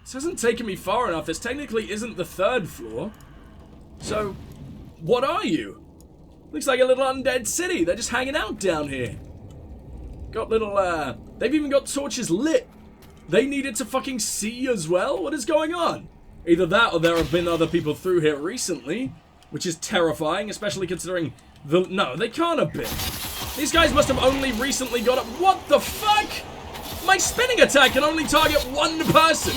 This hasn't taken me far enough. This technically isn't the 3rd floor. So, what are you? Looks like a little undead city. They're just hanging out down here. Got little, they've even got torches lit. They needed to fucking see as well? What is going on? Either that or there have been other people through here recently, which is terrifying, especially considering the... No, they can't have been. These guys must have only recently got up. What the fuck? My spinning attack can only target one person?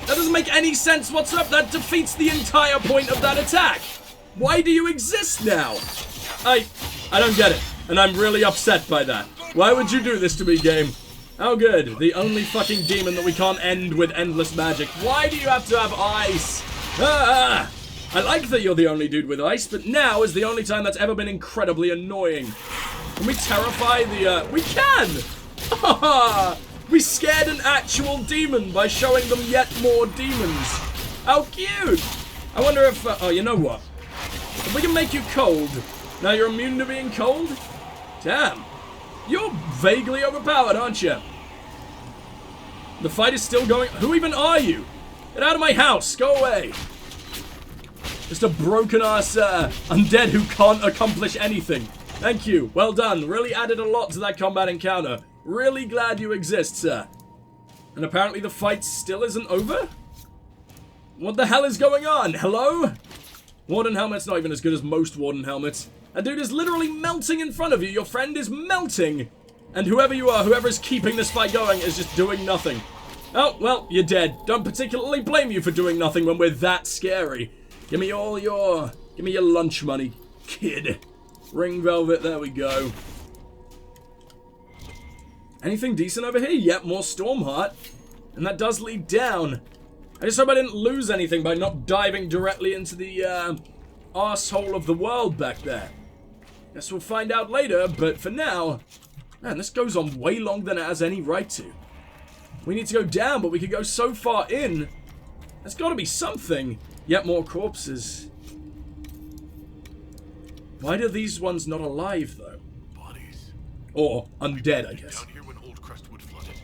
That doesn't make any sense whatsoever. That defeats the entire point of that attack. Why do you exist now? I don't get it, and I'm really upset by that. Why would you do this to me, game? How good. The only fucking demon that we can't end with endless magic. Why do you have to have ice? Ah! I like that you're the only dude with ice, but now is the only time that's ever been incredibly annoying. Can we terrify the, We can! Haha! We scared an actual demon by showing them yet more demons. How cute! I wonder if, oh, you know what? If we can make you cold, now you're immune to being cold? Damn. You're vaguely overpowered, aren't you? The fight is still going. Who even are you? Get out of my house. Go away. Just a broken-ass undead who can't accomplish anything. Thank you. Well done. Really added a lot to that combat encounter. Really glad you exist, sir. And apparently the fight still isn't over? What the hell is going on? Hello? Warden helmet's not even as good as most warden helmets. That dude is literally melting in front of you. Your friend is melting. And whoever you are, whoever is keeping this fight going is just doing nothing. Oh, well, you're dead. Don't particularly blame you for doing nothing when we're that scary. Give me your lunch money, kid. Ring velvet, there we go. Anything decent over here? Yep, more Stormheart. And that does lead down. I just hope I didn't lose anything by not diving directly into the, arsehole of the world back there. Guess we'll find out later, but for now... Man, this goes on way longer than it has any right to. We need to go down, but we could go so far in. There's got to be something. Yet more corpses. Why are these ones not alive, though? Bodies. Or undead, I guess. Down here when Old Crestwood flooded.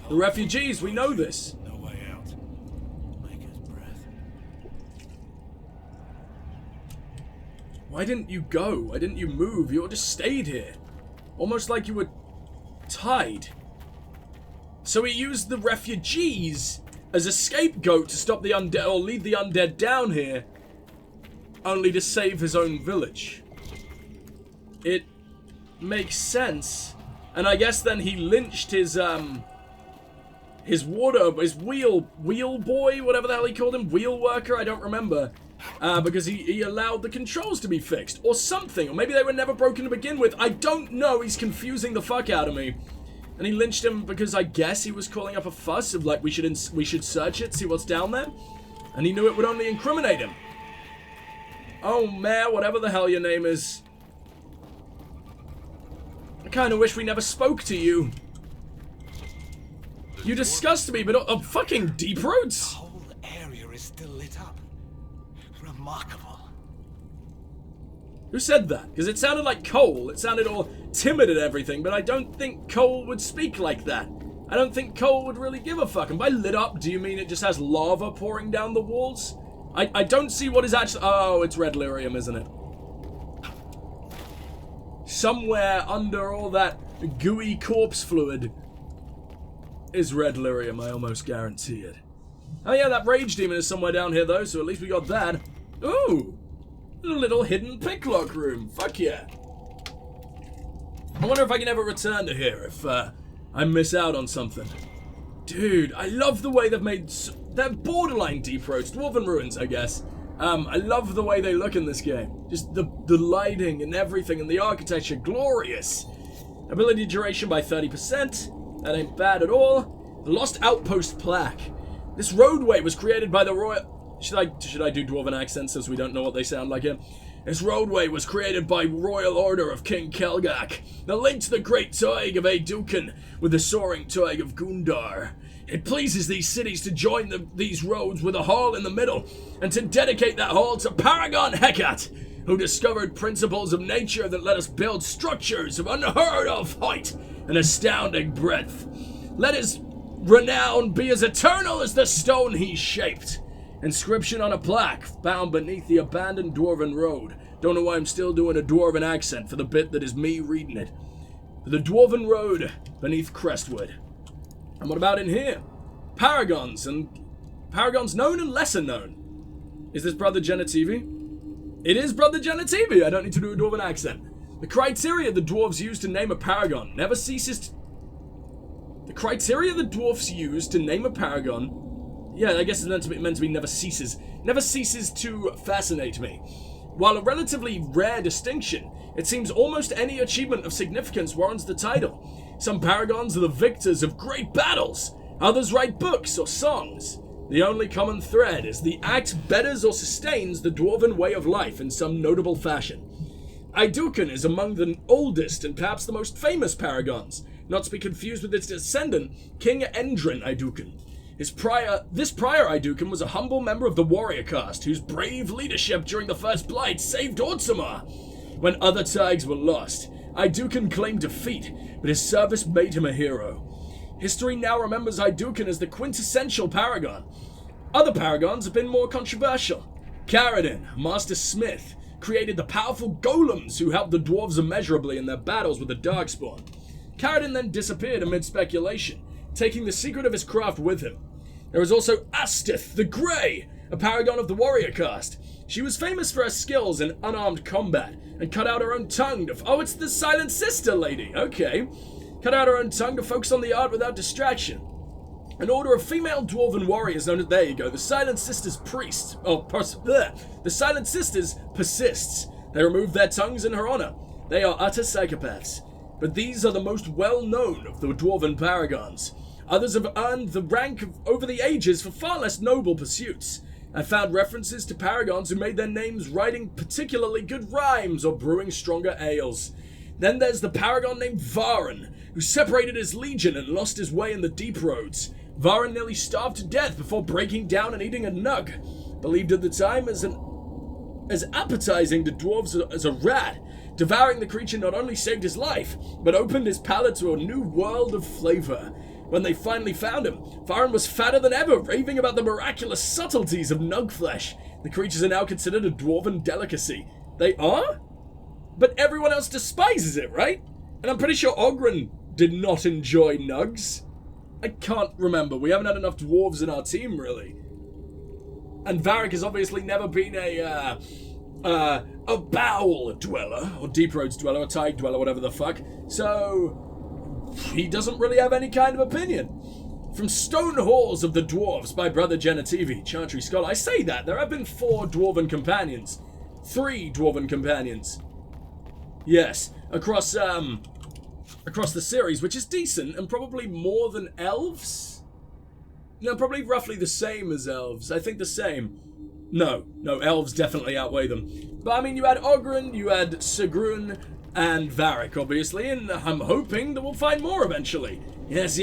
The refugees, we know this. No way out. Maker's breath. Why didn't you go? Why didn't you move? You just stayed here. Almost like you were tied. So he used the refugees as a scapegoat to stop the undead, or lead the undead down here, only to save his own village. It makes sense. And I guess then he lynched his wheel boy, whatever the hell he called him, wheel worker, I don't remember. Because he allowed the controls to be fixed, or something, or maybe they were never broken to begin with. I don't know, he's confusing the fuck out of me. And he lynched him because I guess he was calling up a fuss of like, we should search it, see what's down there. And he knew it would only incriminate him. Oh, Mayor, whatever the hell your name is. I kinda wish we never spoke to you. You disgust me, but fucking deep roots. The whole area is still lit up. Remarkable. Who said that? Because it sounded like Cole. It sounded all timid and everything, but I don't think Cole would speak like that. I don't think Cole would really give a fuck. And by lit up, do you mean it just has lava pouring down the walls? I don't see what is actually... Oh, it's red lyrium, isn't it? Somewhere under all that gooey corpse fluid is red lyrium, I almost guarantee it. Oh yeah, that rage demon is somewhere down here though, so at least we got that. Ooh! A little hidden picklock room. Fuck yeah. I wonder if I can ever return to here if I miss out on something. Dude, I love the way they've made... They're borderline deep roads. Dwarven ruins, I guess. I love the way they look in this game. Just the lighting and everything and the architecture. Glorious. Ability duration by 30%. That ain't bad at all. The Lost Outpost plaque. This roadway was created by the Royal... Should I do Dwarven accents since we don't know what they sound like here? This roadway was created by Royal Order of King Kelgak, that linked the Great Toig of Aeducan with the Soaring Toig of Gundar. It pleases these cities to join these roads with a hall in the middle, and to dedicate that hall to Paragon Hecate, who discovered principles of nature that let us build structures of unheard of height and astounding breadth. Let his renown be as eternal as the stone he shaped. Inscription on a plaque found beneath the abandoned dwarven road. Don't know why I'm still doing a dwarven accent for the bit that is me reading it. The dwarven road beneath Crestwood. And what about in here? Paragons, and Paragons known and lesser known. Is this Brother Genitivi? It is Brother Genitivi. I don't need to do a dwarven accent. The criteria the dwarves use to name a paragon never ceases. The criteria the dwarfs use to name a paragon, yeah, I guess it's meant to be never ceases to fascinate me. While a relatively rare distinction, it seems almost any achievement of significance warrants the title. Some paragons are the victors of great battles. Others write books or songs. The only common thread is the act betters or sustains the dwarven way of life in some notable fashion. Idukun is among the oldest and perhaps the most famous paragons, not to be confused with its descendant, King Endrin Idukun. This prior Idukun was a humble member of the warrior caste whose brave leadership during the First Blight saved Orzammar. When other Tigers were lost, Idukun claimed defeat, but his service made him a hero. History now remembers Idukun as the quintessential paragon. Other paragons have been more controversial. Karadin, Master Smith, created the powerful golems who helped the dwarves immeasurably in their battles with the Darkspawn. Karadin then disappeared amid speculation, taking the secret of his craft with him. There is also Astith the Grey, a paragon of the warrior caste. She was famous for her skills in unarmed combat, and cut out her own tongue to... Oh, it's the Silent Sister lady, okay. Cut out her own tongue to focus on the art without distraction. An order of female dwarven warriors known as... There you go, the Silent Sisters priests. The Silent Sisters persists. They remove their tongues in her honor. They are utter psychopaths. But these are the most well-known of the dwarven paragons. Others have earned the rank over the ages for far less noble pursuits. I found references to paragons who made their names writing particularly good rhymes or brewing stronger ales. Then there's the paragon named Varen, who separated his legion and lost his way in the deep roads. Varen nearly starved to death before breaking down and eating a nug. Believed at the time as appetizing to dwarves as a rat. Devouring the creature not only saved his life, but opened his palate to a new world of flavor. When they finally found him, Varen was fatter than ever, raving about the miraculous subtleties of nug flesh. The creatures are now considered a dwarven delicacy. They are? But everyone else despises it, right? And I'm pretty sure Oghren did not enjoy nugs. I can't remember. We haven't had enough dwarves in our team, really. And Varric has obviously never been a bowel dweller, or deep roads dweller, or tide dweller, whatever the fuck. So he doesn't really have any kind of opinion. From Stone Halls of the Dwarves by Brother Genitivi, Chantry Scholar. I say that. There have been 4 dwarven companions. 3 dwarven companions. Yes, across the series, which is decent, and probably more than elves? No, probably roughly the same as elves. I think the same. No, elves definitely outweigh them. But I mean, you had Oghren, you had Sigrun, and Varric, obviously, and I'm hoping that we'll find more eventually. Yes,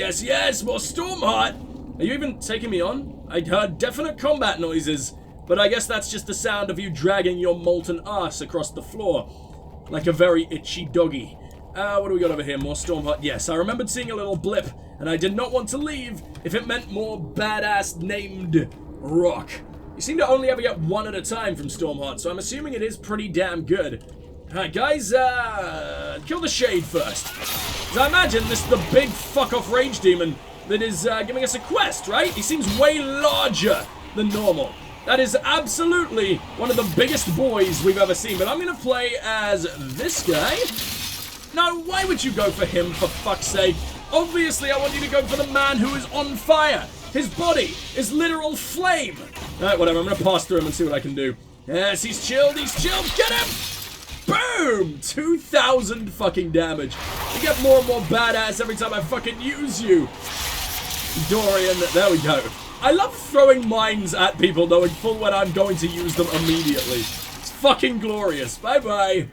more Stormheart! Are you even taking me on? I heard definite combat noises, but I guess that's just the sound of you dragging your molten ass across the floor. Like a very itchy doggy. What do we got over here? More Stormheart. Yes, I remembered seeing a little blip, and I did not want to leave if it meant more badass named rock. You seem to only ever get one at a time from Stormheart, so I'm assuming it is pretty damn good. Alright, guys, kill the Shade first. Because I imagine this is the big fuck-off rage demon that is giving us a quest, right? He seems way larger than normal. That is absolutely one of the biggest boys we've ever seen, but I'm going to play as this guy. No, why would you go for him, for fuck's sake? Obviously, I want you to go for the man who is on fire. His body is literal flame. Alright, whatever, I'm going to pass through him and see what I can do. Yes, he's chilled, get him! Boom! 2,000 fucking damage. You get more and more badass every time I fucking use you. Dorian, there we go. I love throwing mines at people knowing full well I'm going to use them immediately. It's fucking glorious. Bye-bye.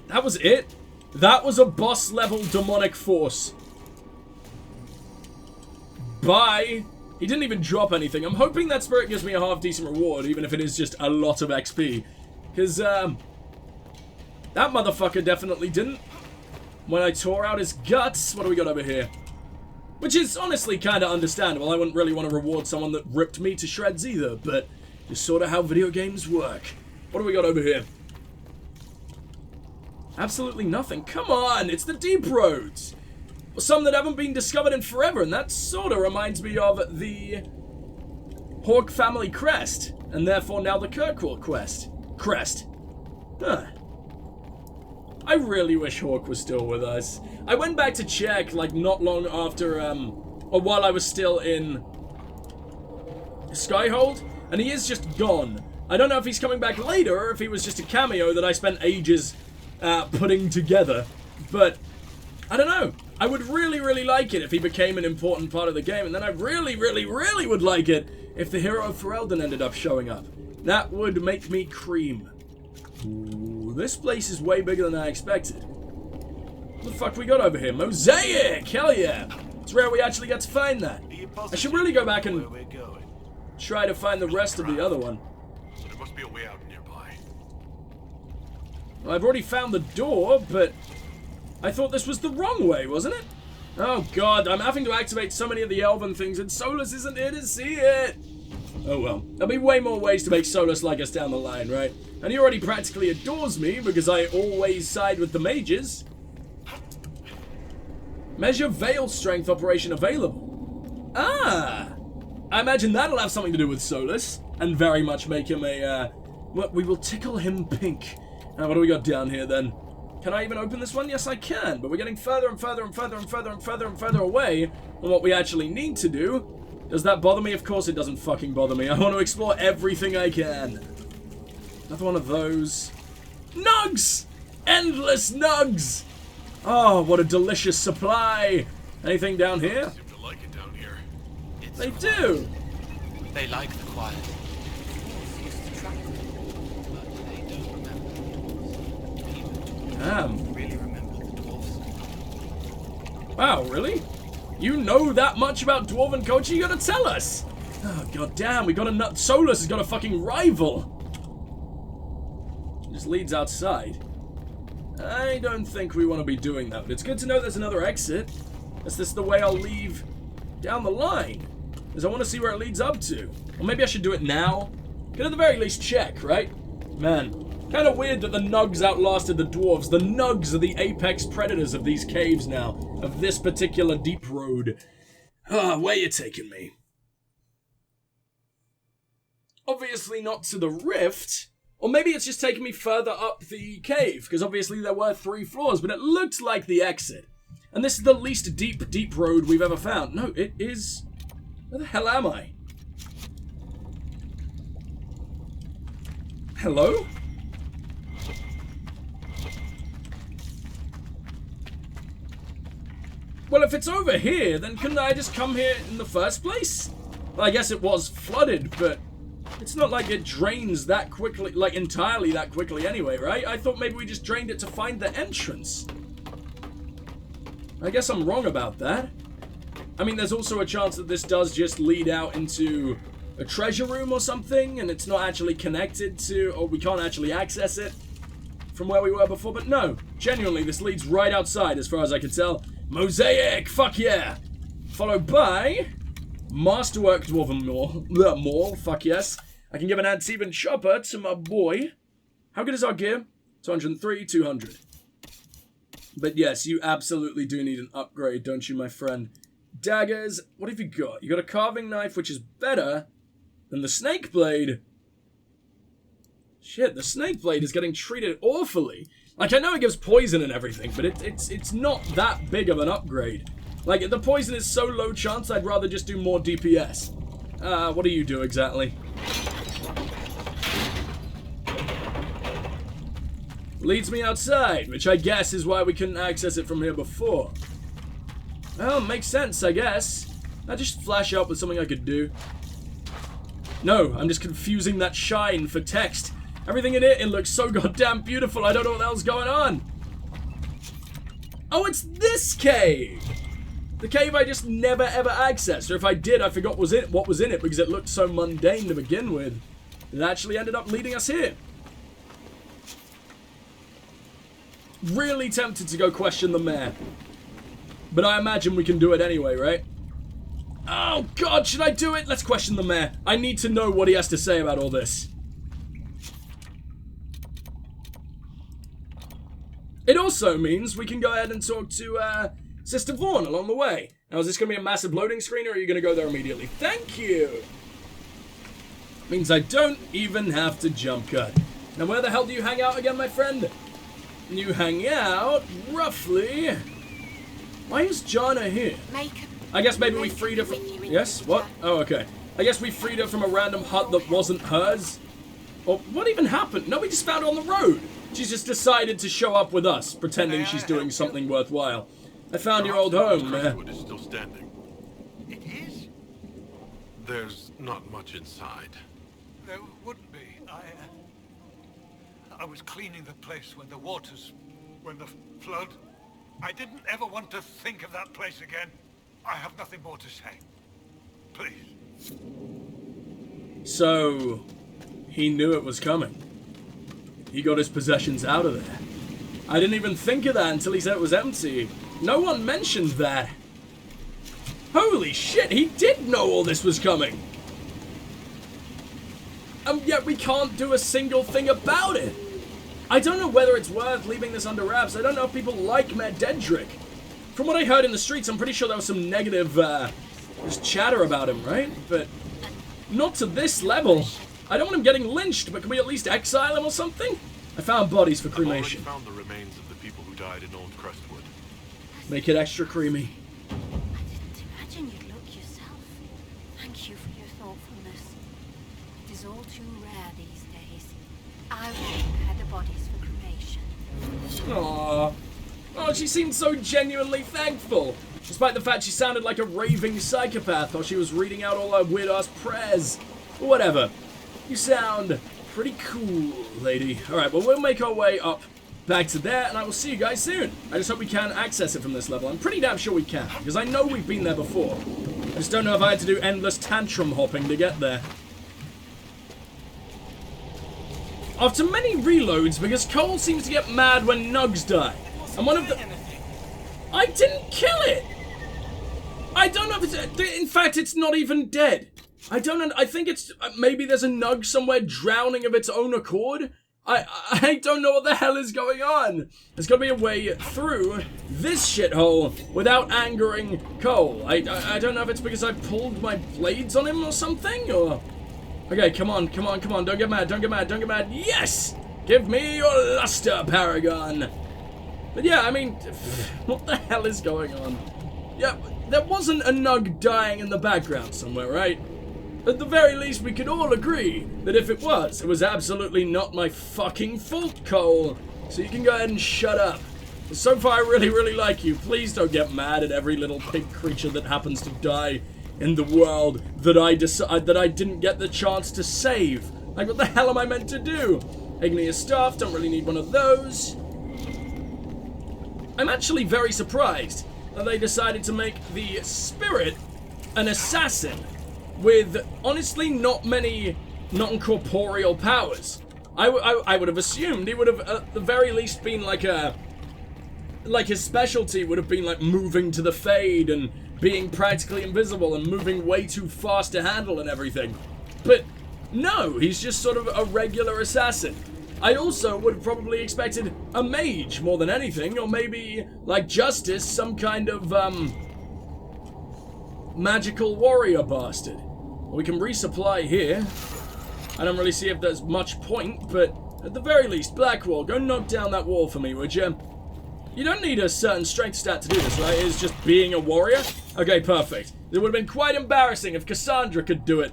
That was it? That was a boss level demonic force. Bye. He didn't even drop anything. I'm hoping that spirit gives me a half decent reward, even if it is just a lot of XP. Because, that motherfucker definitely didn't. When I tore out his guts, what do we got over here? Which is honestly kind of understandable. I wouldn't really want to reward someone that ripped me to shreds either, but it's sort of how video games work. What do we got over here? Absolutely nothing. Come on, it's the deep roads. Some that haven't been discovered in forever, and that sort of reminds me of the Hawke family crest, and therefore now the Kirkwall crest. Huh. I really wish Hawke was still with us. I went back to check, like, not long after, or while I was still in Skyhold, and he is just gone. I don't know if he's coming back later, or if he was just a cameo that I spent ages putting together, but I don't know. I would really, really like it if he became an important part of the game, and then I really, really, really would like it if the hero of Ferelden ended up showing up. That would make me cream. Ooh, this place is way bigger than I expected. What the fuck we got over here? Mosaic! Hell yeah! It's rare we actually get to find that. I should really go back and try to find the rest of the other one. So there must be a way out nearby. Well, I've already found the door, but I thought this was the wrong way, wasn't it? Oh god, I'm having to activate so many of the elven things and Solus isn't here to see it! Oh well, there'll be way more ways to make Solus like us down the line, right? And he already practically adores me because I always side with the mages. Measure Veil Strength operation available. Ah! I imagine that'll have something to do with Solus, and very much make him a, well, we will tickle him pink. What do we got down here then? Can I even open this one? Yes, I can, but we're getting further and further and further and further and further and further away from what we actually need to do. Does that bother me? Of course it doesn't fucking bother me. I want to explore everything I can. Another one of those. Nugs! Endless nugs! Oh, what a delicious supply. Anything down here? Seem to like it down here. They do. They like the quiet. Dwarves used to track them, but they don't remember. People Damn. really remember the dwarves. Wow, really? You know that much about Dwarven culture? You gotta tell us! Oh, god damn, we got a nut. Solus has got a fucking rival! Just leads outside. I don't think we want to be doing that, but it's good to know there's another exit. Is this the way I'll leave down the line? Because I want to see where it leads up to. Or maybe I should do it now? Can at the very least check, right? Man, kind of weird that the Nugs outlasted the Dwarves. The Nugs are the apex predators of these caves now. Of this particular deep road. Ah, where you taking me? Obviously not to the rift. Or maybe it's just taking me further up the cave, because obviously there were 3 floors, but it looked like the exit. And this is the least deep road we've ever found. No, it is... Where the hell am I? Hello? Well, if it's over here, then couldn't I just come here in the first place? Well, I guess it was flooded, but it's not like it drains that quickly, like entirely that quickly anyway, right? I thought maybe we just drained it to find the entrance. I guess I'm wrong about that. I mean, there's also a chance that this does just lead out into a treasure room or something, and it's not actually connected to, or we can't actually access it from where we were before, but no. Genuinely, this leads right outside as far as I can tell. Mosaic! Fuck yeah! Followed by Masterwork Dwarven Mall. Fuck yes. I can give an Antiban chopper to my boy. How good is our gear? 203, 200. But yes, you absolutely do need an upgrade, don't you, my friend? Daggers. What have you got? You got a carving knife, which is better than the snake blade. Shit, the snake blade is getting treated awfully. Like, I know it gives poison and everything, but it's not that big of an upgrade. Like, the poison is so low chance, I'd rather just do more DPS. What do you do exactly? Leads me outside, which I guess is why we couldn't access it from here before. Well, makes sense, I guess. I just flash up with something I could do. No, I'm just confusing that shine for text. Everything in it looks so goddamn beautiful, I don't know what the hell's going on. Oh, it's this cave! The cave I just never ever accessed, or if I did, I forgot what was in it because it looked so mundane to begin with. It actually ended up leading us here. Really tempted to go question the mayor. But I imagine we can do it anyway, right? Oh god, should I do it? Let's question the mayor. I need to know what he has to say about all this. It also means we can go ahead and talk to Sister Vaughn along the way. Now, is this going to be a massive loading screen, or are you going to go there immediately? Thank you! Means I don't even have to jump cut. Now, where the hell do you hang out again, my friend? You hang out, roughly... Why is Jana here? I guess maybe we freed her from... Yes? What? Oh, okay. I guess we freed her from a random hut that wasn't hers. Or what even happened? No, we just found her on the road. She's just decided to show up with us, pretending she's doing something worthwhile. I found your old home. Crestwood is still standing. It is? There's not much inside. There wouldn't be. I was cleaning the place when the flood. I didn't ever want to think of that place again. I have nothing more to say. Please. So, he knew it was coming. He got his possessions out of there. I didn't even think of that until he said it was empty. No one mentioned that. Holy shit, he did know all this was coming. And yet we can't do a single thing about it. I don't know whether it's worth leaving this under wraps. I don't know if people like Matt Dedrick. From what I heard in the streets, I'm pretty sure there was some negative just chatter about him, right? But not to this level. I don't want him getting lynched, but can we at least exile him or something? I found bodies for cremation. I've already found the remains of the people who died in Old Crestwood. Make it extra creamy. I didn't imagine you'd look yourself. Thank you for your thoughtfulness. It is all too rare these days. I will prepare the bodies for cremation. Aww. Oh, she seemed so genuinely thankful. Despite the fact she sounded like a raving psychopath while she was reading out all her weird-ass prayers. But whatever. You sound pretty cool, lady. Alright, well, we'll make our way up back to there, and I will see you guys soon. I just hope we can access it from this level. I'm pretty damn sure we can, because I know we've been there before. I just don't know if I had to do endless tantrum hopping to get there. After many reloads, because Cole seems to get mad when nugs die. And one of the... I didn't kill it! I don't know if it's... In fact, it's not even dead. I don't know... I think it's... Maybe there's a nug somewhere drowning of its own accord? I don't know what the hell is going on. There's got to be a way through this shithole without angering Cole. I don't know if it's because I pulled my blades on him or something, or... Okay, come on, come on, come on. Don't get mad, don't get mad, don't get mad. Yes! Give me your luster, Paragon. But yeah, I mean, what the hell is going on? Yeah, there wasn't a nug dying in the background somewhere, right? At the very least, we could all agree that if it was absolutely not my fucking fault, Cole. So you can go ahead and shut up. So far, I really, really like you. Please don't get mad at every little pig creature that happens to die in the world that I didn't get the chance to save. Like, what the hell am I meant to do? Igneous stuff, don't really need one of those. I'm actually very surprised that they decided to make the spirit an assassin with, honestly, not many non-corporeal powers. I would have assumed he would have, at the very least, been like his specialty would have been like moving to the fade and being practically invisible and moving way too fast to handle and everything. But no, he's just sort of a regular assassin. I also would have probably expected a mage more than anything, or maybe, like Justice, some kind of, magical warrior bastard. We can resupply here. I don't really see if there's much point, but at the very least, Blackwall, go knock down that wall for me, would you? You don't need a certain strength stat to do this, right? It's just being a warrior? Okay, perfect. It would have been quite embarrassing if Cassandra could do it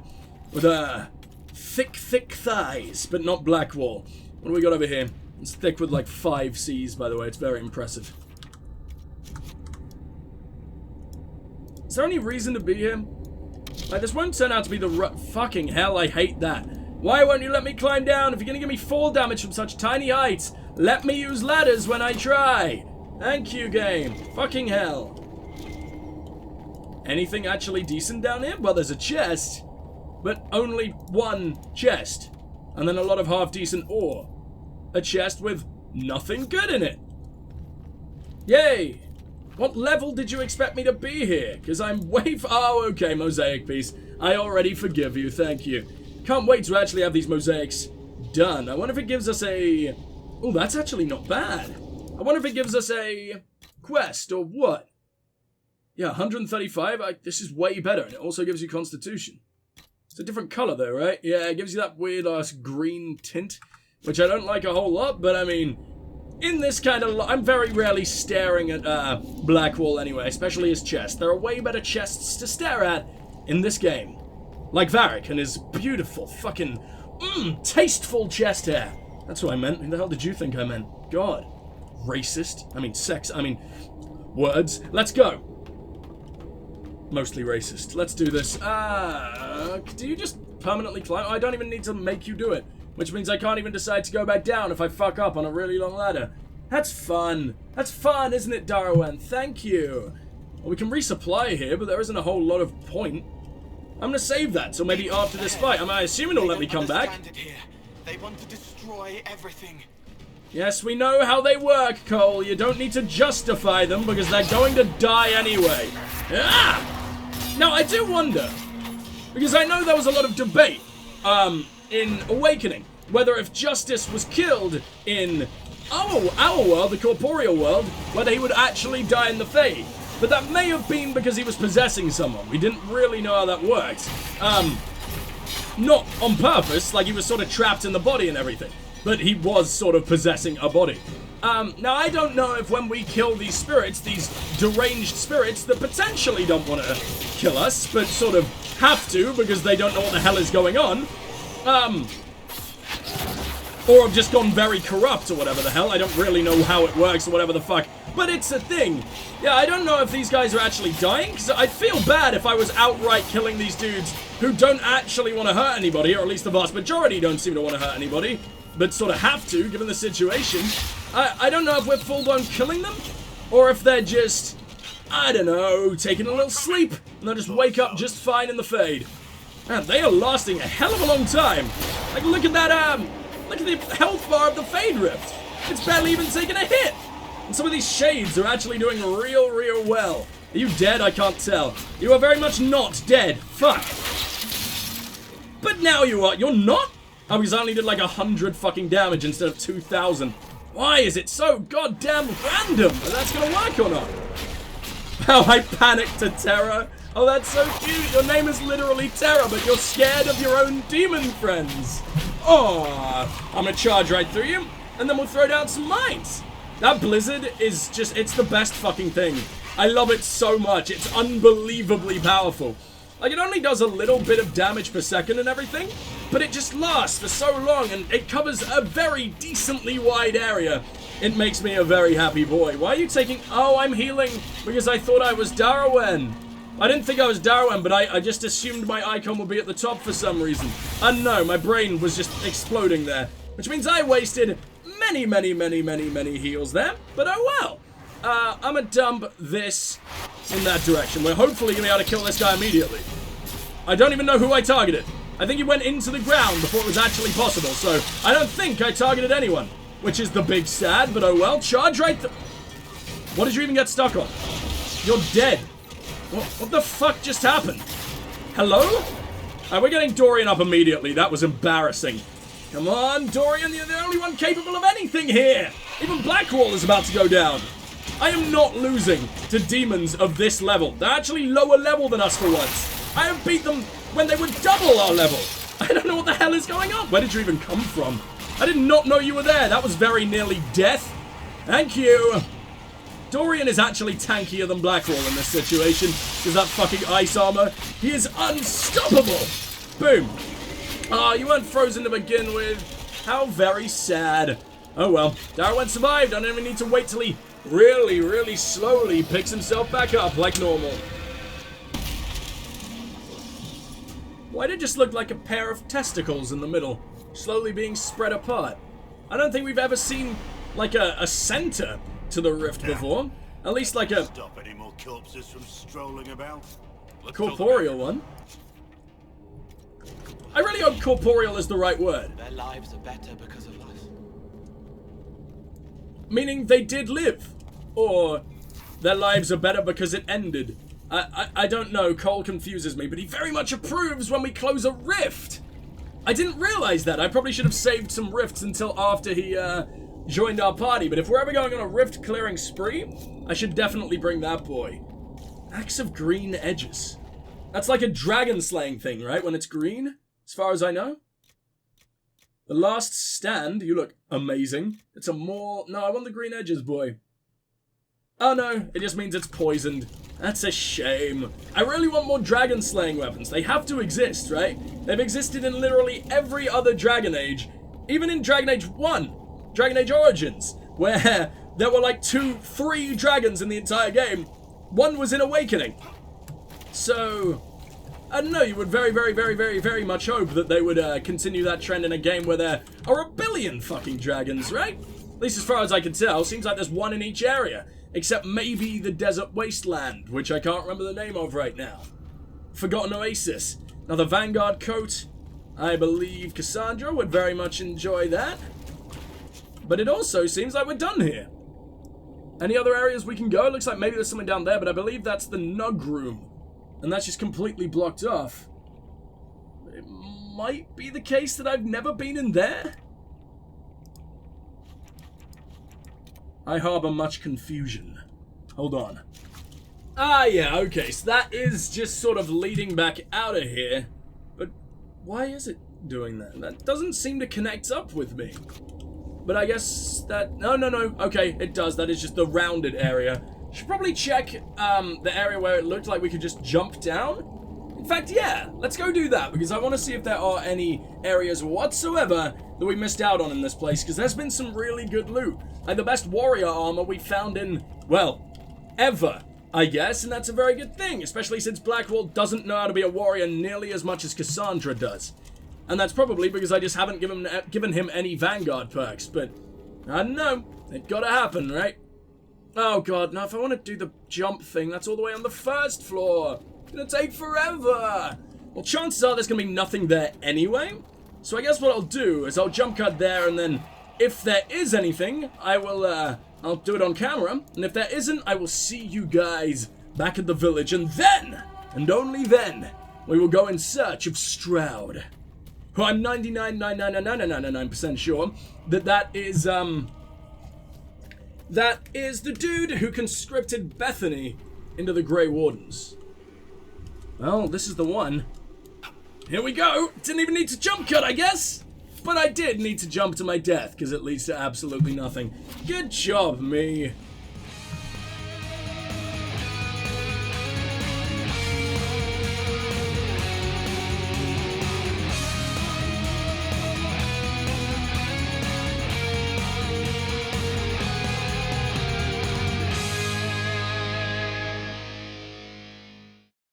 with her thick thighs, but not Blackwall. What do we got over here? It's thick with like 5 C's, by the way. It's very impressive. Is there any reason to be here? Like, this won't turn out to be the fucking hell, I hate that. Why won't you let me climb down? If you're gonna give me fall damage from such tiny heights, let me use ladders when I try. Thank you, game. Fucking hell. Anything actually decent down here? Well, there's a chest, but only one chest. And then a lot of half-decent ore. A chest with nothing good in it. Yay! What level did you expect me to be here? Because I'm way oh, okay, mosaic piece. I already forgive you, thank you. Can't wait to actually have these mosaics done. I wonder if it gives us a... Oh, that's actually not bad. I wonder if it gives us a quest or what. Yeah, 135. This is way better, and it also gives you Constitution. It's a different color though, right? Yeah, it gives you that weird-ass green tint, which I don't like a whole lot, but I mean... In this kind of... I'm very rarely staring at Blackwall anyway, especially his chest. There are way better chests to stare at in this game. Like Varric and his beautiful fucking... tasteful chest hair. That's what I meant. Who the hell did you think I meant? God. Racist. I mean sex. I mean... Words. Let's go. Mostly racist. Let's do this. Do you just permanently climb? I don't even need to make you do it. Which means I can't even decide to go back down if I fuck up on a really long ladder. That's fun. That's fun, isn't it, Darawen? Thank you. Well, we can resupply here, but there isn't a whole lot of point. I'm gonna save that till maybe after this fight. I assuming it'll let me come back. They want to destroy everything. Yes, we know how they work, Cole. You don't need to justify them because they're going to die anyway. Ah! Now, I do wonder, because I know there was a lot of debate, in Awakening, whether if Justice was killed in our world, the corporeal world, whether he would actually die in the Fade. But that may have been because he was possessing someone. We didn't really know how that worked. Not on purpose, like he was sort of trapped in the body and everything, but he was sort of possessing a body. Now I don't know if when we kill these spirits, these deranged spirits that potentially don't want to kill us, but sort of have to because they don't know what the hell is going on, or have just gone very corrupt or whatever the hell. I don't really know how it works or whatever the fuck, but it's a thing. Yeah, I don't know if these guys are actually dying, because I'd feel bad if I was outright killing these dudes who don't actually want to hurt anybody, or at least the vast majority don't seem to want to hurt anybody, but sort of have to, given the situation. I don't know if we're full-blown killing them, or if they're just, I don't know, taking a little sleep, and they'll just wake up just fine in the Fade. Man, they are lasting a hell of a long time. Like, look at that, look at the health bar of the Fade Rift. It's barely even taken a hit. And some of these shades are actually doing real well. Are you dead? I can't tell. You are very much not dead. Fuck. But now you are. You're not? Oh, because I only did like 100 fucking damage instead of 2,000. Why is it so goddamn random? Is that gonna work or not? How I panicked to terror. Oh, that's so cute. Your name is literally Terror, but you're scared of your own demon friends. Oh, I'm gonna charge right through you, and then we'll throw down some mines. That blizzard is just, it's the best fucking thing. I love it so much. It's unbelievably powerful. Like, it only does a little bit of damage per second and everything, but it just lasts for so long, and it covers a very decently wide area. It makes me a very happy boy. Why are you taking... Oh, I'm healing because I thought I was Darawen. I didn't think I was Darawen, but I just assumed my icon would be at the top for some reason. And no, my brain was just exploding there, which means I wasted many heals there, but oh well. I'm gonna dump this in that direction. We're hopefully gonna be able to kill this guy immediately. I don't even know who I targeted. I think he went into the ground before it was actually possible, so I don't think I targeted anyone, which is the big sad, but oh well. Charge right th- What did you even get stuck on? You're dead. What the fuck just happened? Hello? We're getting Dorian up immediately. That was embarrassing. Come on, Dorian, you're the only one capable of anything here. Even Blackwall is about to go down. I am not losing to demons of this level. They're actually lower level than us for once. I have beat them when they were double our level. I don't know what the hell is going on. Where did you even come from? I did not know you were there. That was very nearly death. Thank you. Dorian is actually tankier than Blackwall in this situation. Because that fucking ice armor, he is unstoppable. Boom. Ah, you weren't frozen to begin with. How very sad. Oh well, Darawen survived. I don't even need to wait till he really slowly picks himself back up like normal. Why did it just look like a pair of testicles in the middle, slowly being spread apart? I don't think we've ever seen like a center to the rift before. At least like a Stop any more corpses from strolling about. corporeal one. I really hope corporeal is the right word. Their lives are better because of us. Meaning they did live. Or their lives are better because it ended. I don't know, Cole confuses me, but he very much approves when we close a rift. I didn't realize that. I probably should have saved some rifts until after he joined our party, but if we're ever going on a rift clearing spree, I should definitely bring that boy. Axe of Green Edges. That's like a dragon slaying thing, right? When it's green, as far as I know. The Last Stand, you look amazing. It's a more... No, I want the green edges, boy. Oh no, it just means it's poisoned. That's a shame. I really want more dragon slaying weapons. They have to exist, right? They've existed in literally every other Dragon Age. Even in Dragon Age 1, Dragon Age Origins, where there were like 2-3 dragons in the entire game. One was in Awakening. So, I don't know, you would very much hope that they would continue that trend in a game where there are a billion fucking dragons, right? At least as far as I can tell, seems like there's one in each area. Except maybe the Desert Wasteland, which I can't remember the name of right now. Forgotten Oasis. Now the Vanguard coat, I believe Cassandra would very much enjoy that. But it also seems like we're done here. Any other areas we can go? It looks like maybe there's something down there, but I believe that's the Nug Room. And that's just completely blocked off. It might be the case that I've never been in there. I harbor much confusion. Hold on. Ah, yeah, okay, so that is just sort of leading back out of here. But why is it doing that? That doesn't seem to connect up with me. But I guess that... No, okay, it does. That is just the rounded area. Should probably check the area where it looked like we could just jump down. In fact, yeah, let's go do that, because I want to see if there are any areas whatsoever that we missed out on in this place, because there's been some really good loot. Like the best warrior armor we found in, well, ever, I guess, and that's a very good thing, especially since Blackwall doesn't know how to be a warrior nearly as much as Cassandra does. And that's probably because I just haven't given him any Vanguard perks, but I don't know, it gotta happen, right? Oh god, now if I want to do the jump thing, that's all the way on the first floor. It's gonna take forever. Well, chances are there's gonna be nothing there anyway, so I guess what I'll do is I'll jump cut there, and then if there is anything, I will, I'll do it on camera, and if there isn't, I will see you guys back at the village, and then, and only then, we will go in search of Stroud. Who I'm 99.99999% sure that is the dude who conscripted Bethany into the Grey Wardens. Well, this is the one. Here we go! Didn't even need to jump cut, I guess! But I did need to jump to my death, because it leads to absolutely nothing. Good job, me.